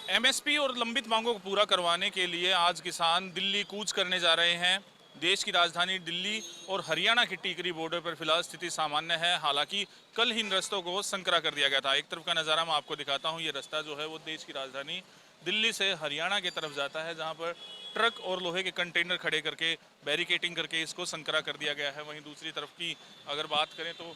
MSP और लंबित मांगों को पूरा करवाने के लिए आज किसान दिल्ली कूच करने जा रहे हैं। देश की राजधानी दिल्ली और हरियाणा की टिकरी बॉर्डर पर फिलहाल स्थिति सामान्य है। हालांकि कल ही इन रस्तों को संकरा कर दिया गया था। एक तरफ का नज़ारा मैं आपको दिखाता हूं। ये रास्ता जो है वो देश की राजधानी दिल्ली से हरियाणा की तरफ जाता है, जहां पर ट्रक और लोहे के कंटेनर खड़े करके बैरिकेटिंग करके इसको संकरा कर दिया गया है। वहीं दूसरी तरफ की अगर बात करें तो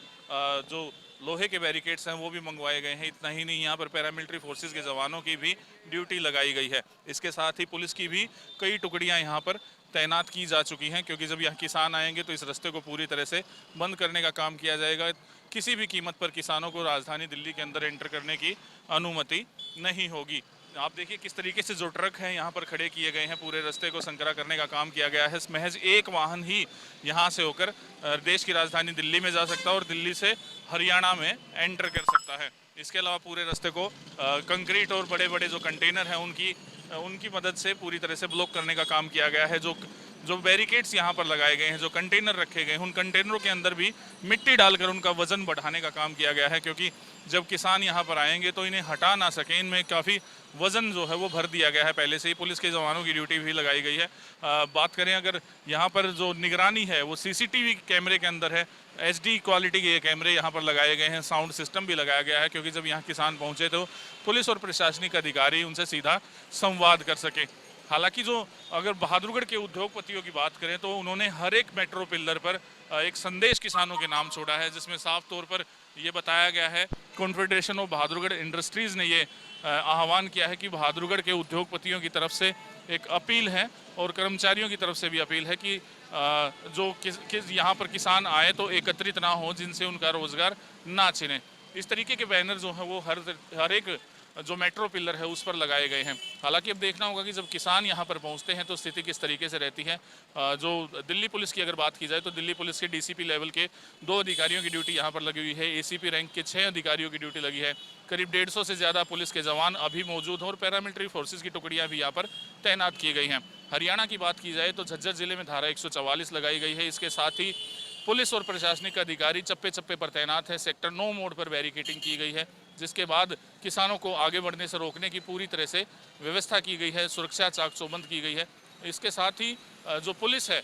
जो लोहे के बैरिकेड्स हैं वो भी मंगवाए गए हैं। इतना ही नहीं, यहाँ पर पैरामिलिट्री फोर्सेस के जवानों की भी ड्यूटी लगाई गई है। इसके साथ ही पुलिस की भी कई टुकड़ियाँ यहाँ पर तैनात की जा चुकी हैं, क्योंकि जब यहाँ किसान आएंगे तो इस रास्ते को पूरी तरह से बंद करने का काम किया जाएगा। किसी भी कीमत पर किसानों को राजधानी दिल्ली के अंदर एंटर करने की अनुमति नहीं होगी। आप देखिए किस तरीके से जो ट्रक हैं यहाँ पर खड़े किए गए हैं, पूरे रास्ते को संकरा करने का काम किया गया है। महज एक वाहन ही यहाँ से होकर देश की राजधानी दिल्ली में जा सकता है और दिल्ली से हरियाणा में एंटर कर सकता है। इसके अलावा पूरे रास्ते को कंक्रीट और बड़े बड़े जो कंटेनर हैं उनकी मदद से पूरी तरह से ब्लॉक करने का काम किया गया है। जो बैरिकेड्स यहाँ पर लगाए गए हैं, जो कंटेनर रखे गए हैं, उन कंटेनरों के अंदर भी मिट्टी डालकर उनका वजन बढ़ाने का काम किया गया है, क्योंकि जब किसान यहाँ पर आएंगे तो इन्हें हटा ना सकें। इनमें काफ़ी वजन जो है वो भर दिया गया है पहले से ही। पुलिस के जवानों की ड्यूटी भी लगाई गई है। बात करें अगर यहाँ पर जो निगरानी है वो सीसीटीवी कैमरे के अंदर है। एचडी क्वालिटी के कैमरे यहाँ पर लगाए गए हैं। साउंड सिस्टम भी लगाया गया है, क्योंकि जब यहाँ किसान पहुँचे तो पुलिस और प्रशासनिक अधिकारी उनसे सीधा संवाद कर सके। हालांकि जो अगर बहादुरगढ़ के उद्योगपतियों की बात करें तो उन्होंने हर एक मेट्रो पिलर पर एक संदेश किसानों के नाम छोड़ा है, जिसमें साफ तौर पर ये बताया गया है। कॉन्फेडरेशन ऑफ बहादुरगढ़ इंडस्ट्रीज़ ने ये आह्वान किया है कि बहादुरगढ़ के उद्योगपतियों की तरफ से एक अपील है और कर्मचारियों की तरफ से भी अपील है कि जो यहाँ पर किसान आए तो एकत्रित ना हो, जिनसे उनका रोजगार ना छिने। इस तरीके के बैनर जो है वो हर एक जो मेट्रो पिलर है उस पर लगाए गए हैं। हालांकि अब देखना होगा कि जब किसान यहाँ पर पहुँचते हैं तो स्थिति किस तरीके से रहती है। जो दिल्ली पुलिस की अगर बात की जाए तो दिल्ली पुलिस के डीसीपी लेवल के 2 अधिकारियों की ड्यूटी यहाँ पर लगी हुई है। एसीपी रैंक के 6 अधिकारियों की ड्यूटी लगी है। करीब 150 से ज़्यादा पुलिस के जवान अभी मौजूद हैं और पैरामिलिट्री फोर्सेज की टुकड़ियाँ भी यहाँ पर तैनात की गई हैं। हरियाणा की बात की जाए तो झज्जर जिले में धारा 144 लगाई गई है। इसके साथ ही पुलिस और प्रशासनिक अधिकारी चप्पे चप्पे पर तैनात है। सेक्टर 9 मोड पर बैरिकेटिंग की गई है, जिसके बाद किसानों को आगे बढ़ने से रोकने की पूरी तरह से व्यवस्था की गई है। सुरक्षा चाक चौबंद की गई है। इसके साथ ही जो पुलिस है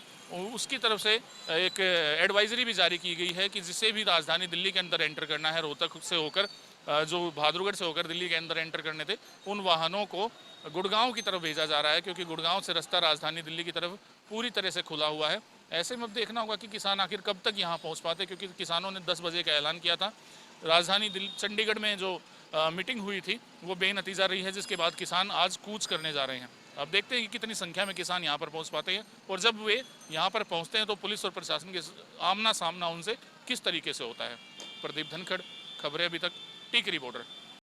उसकी तरफ से एक एडवाइजरी भी जारी की गई है कि जिसे भी राजधानी दिल्ली के अंदर एंटर करना है, रोहतक से होकर जो बहादुरगढ़ से होकर दिल्ली के अंदर एंटर करने थे, उन वाहनों को गुड़गांव की तरफ भेजा जा रहा है, क्योंकि गुड़गांव से रास्ता राजधानी दिल्ली की तरफ पूरी तरह से खुला हुआ है। ऐसे में अब देखना होगा कि किसान आखिर कब तक यहाँ पहुँच पाते, क्योंकि किसानों ने 10 बजे का ऐलान किया था। राजधानी चंडीगढ़ में जो मीटिंग हुई थी वो बेनतीजा रही है, जिसके बाद किसान आज कूच करने जा रहे हैं। अब देखते हैं कि कितनी संख्या में किसान यहाँ पर पहुँच पाते हैं, और जब वे यहाँ पर पहुँचते हैं तो पुलिस और प्रशासन के आमना सामना उनसे किस तरीके से होता है। प्रदीप धनखड़, खबरें अभी तक, टिकरी बॉर्डर।